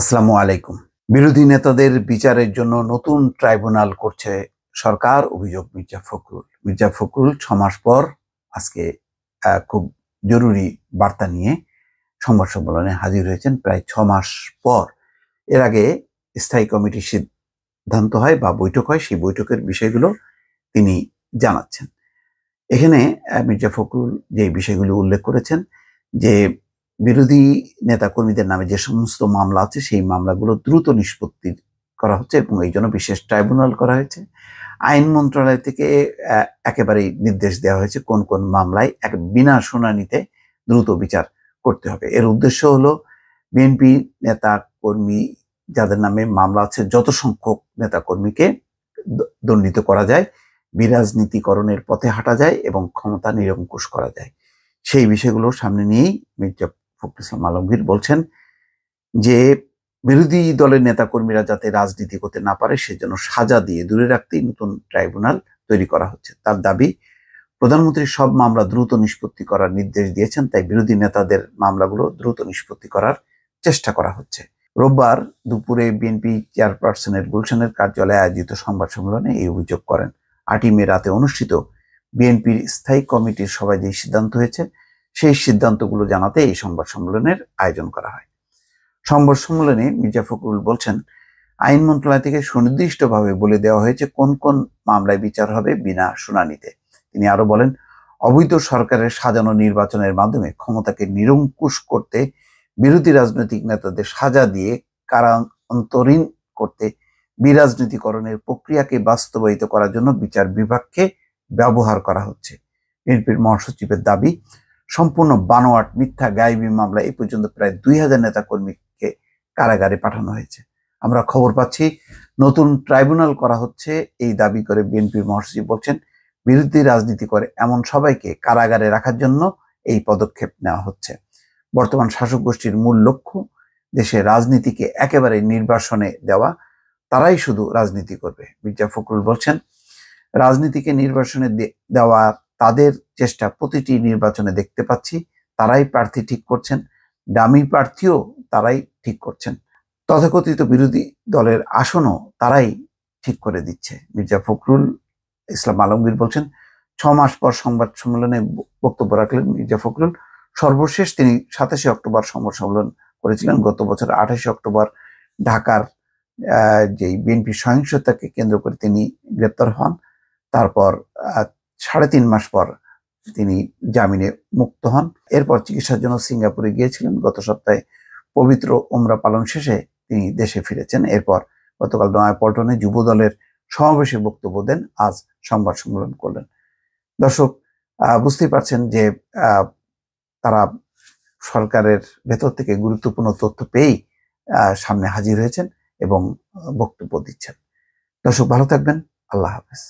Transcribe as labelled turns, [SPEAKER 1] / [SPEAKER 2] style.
[SPEAKER 1] আসসালামু আলাইকুম। বিরোধী নেতাদের বিচারের জন্য নতুন ট্রাইব্যুনাল করছে সরকার, অভিযোগ মির্জা ফখরুল। মির্জা ফখরুল ৬ মাস পর আজকে খুব জরুরি বার্তা নিয়ে সংবাদ সম্মেলনে হাজির হয়েছেন, প্রায় ৬ মাস পর। এর আগে স্থায়ী কমিটির সিদ্ধান্ত হয় বা বৈঠক হয়, সেই বৈঠকের বিষয়গুলো তিনি জানাচ্ছেন। এখানে মির্জা ফখরুল যে বিষয়গুলো উল্লেখ করেছেন যে বিরোধী নেতাকর্মীদের নামে যে সমস্ত মামলা আছে সেই মামলাগুলো দ্রুত নিষ্পত্তি করা হচ্ছে এবং এই জন্য বিশেষ ট্রাইব্যুনাল করা হয়েছে। আইন মন্ত্রণালয় থেকে একেবারেই নির্দেশ দেওয়া হয়েছে কোন কোন মামলায় বিনা শুনানিতে দ্রুত বিচার করতে হবে। এর উদ্দেশ্য হলো বিএনপি নেতা কর্মী যাদের নামে মামলা আছে যত সংখ্যক নেতাকর্মীকে দণ্ডিত করা যায়, বিরাজনীতিকরণের পথে হাঁটা যায় এবং ক্ষমতা নিরঙ্কুশ করা যায়। সেই বিষয়গুলো সামনে নিয়েই মির্জা ফখরুল ইসলাম আলমগীর বলছেন যে বিরোধী দলের নেতাকর্মীরা যাতে রাজনীতি করতে না পারে সেজন্য সাজা দিয়ে দূরে রাখতেই নতুন ট্রাইব্যুনাল তৈরি করা হচ্ছে। তার দাবি, প্রধানমন্ত্রী সব মামলা দ্রুত নিষ্পত্তি করার নির্দেশ দিয়েছেন, তাই বিরোধী নেতাদের মামলাগুলো দ্রুত নিষ্পত্তি করার চেষ্টা করা হচ্ছে। রোববার দুপুরে বিএনপি চেয়ারপারসনের গুলশানের কার্যালয়ে আয়োজিত সংবাদ সম্মেলনে এই অভিযোগ করেন। ৮ই মে রাতে অনুষ্ঠিত বিএনপির স্থায়ী কমিটির সভায় যে সিদ্ধান্ত হয়েছে সেই সিদ্ধান্তগুলো জানাতে এই সংবাদ সম্মেলনের আয়োজন করা হয়। সংবাদ সম্মেলনে মির্জা ফখরুল বলছেন, আইন মন্ত্রণালয় থেকে সুনির্দিষ্টভাবে বলে দেওয়া হয়েছে কোন কোন মামলায় বিচার হবে বিনা শুনানিতে। তিনি আরো বলেন, অবৈধ সরকারের সাজানো নির্বাচনের মাধ্যমে ক্ষমতাকে নিরঙ্কুশ করতে, বিরোধী রাজনৈতিক নেতাদের সাজা দিয়ে কারান্তরীণ করতে, বিরাজনীতিকরণের প্রক্রিয়াকে বাস্তবায়িত করার জন্য বিচার বিভাগকে ব্যবহার করা হচ্ছে। বিএনপির মহাসচিবের দাবি, সম্পূর্ণ বানোয়াট মিথ্যা গায়েবী মামলা এই পর্যন্ত প্রায় ২,০০০ নেতাকর্মীকে কারাগারে পাঠানো হয়েছে। আমরা খবর পাচ্ছি নতুন ট্রাইব্যুনাল করা হচ্ছে, এই দাবি করে বিএনপির মহাসচিব বলছেন, বিরোধী রাজনীতি করে এমন সবাইকে কারাগারে রাখার জন্য এই পদক্ষেপ নেওয়া হচ্ছে। বর্তমান শাসক গোষ্ঠীর মূল লক্ষ্য দেশের রাজনীতিকে একেবারে নির্বাসনে দেওয়া, তারাই শুধু রাজনীতি করবে। মির্জা ফখরুল বলছেন, রাজনীতিকে নির্বাসনে দেওয়া তাদের চেষ্টা প্রতিটি নির্বাচনে দেখতে পাচ্ছি। তারাই প্রার্থী ঠিক করছেন, ডামি প্রার্থীও তারাই ঠিক করছেন, তথাকথিত বিরোধী দলের আসনও তারাই ঠিক করে দিচ্ছে। মির্জা ফখরুল ইসলাম আলমগীর বলছেন, ৬ মাস পর সংবাদ সম্মেলনে বক্তব্য রাখলেন মির্জা ফখরুল। সর্বশেষ তিনি ২৭শে অক্টোবর সংবাদ সম্মেলন করেছিলেন। গত বছর ২৮শে অক্টোবর ঢাকার যে বিএনপি সহিংসতাকে কেন্দ্র করে তিনি গ্রেপ্তার হন। তারপর ৩.৫ মাস পর তিনি জামিনে মুক্ত হন। এরপর চিকিৎসার জন্য সিঙ্গাপুরে গিয়েছিলেন। গত সপ্তাহে পবিত্র ওমরা পালন শেষে তিনি দেশে ফিরেছেন। এরপর গতকাল নয়াপল্টনে যুব দলের সমাবেশে বক্তব্য দেন, আজ সংবাদ সম্মেলন করলেন। দর্শক, বুঝতেই পারছেন যে তারা সরকারের ভেতর থেকে গুরুত্বপূর্ণ তথ্য পেয়েই সামনে হাজির হয়েছেন এবং বক্তব্য দিচ্ছেন। দর্শক, ভালো থাকবেন। আল্লাহ হাফেজ।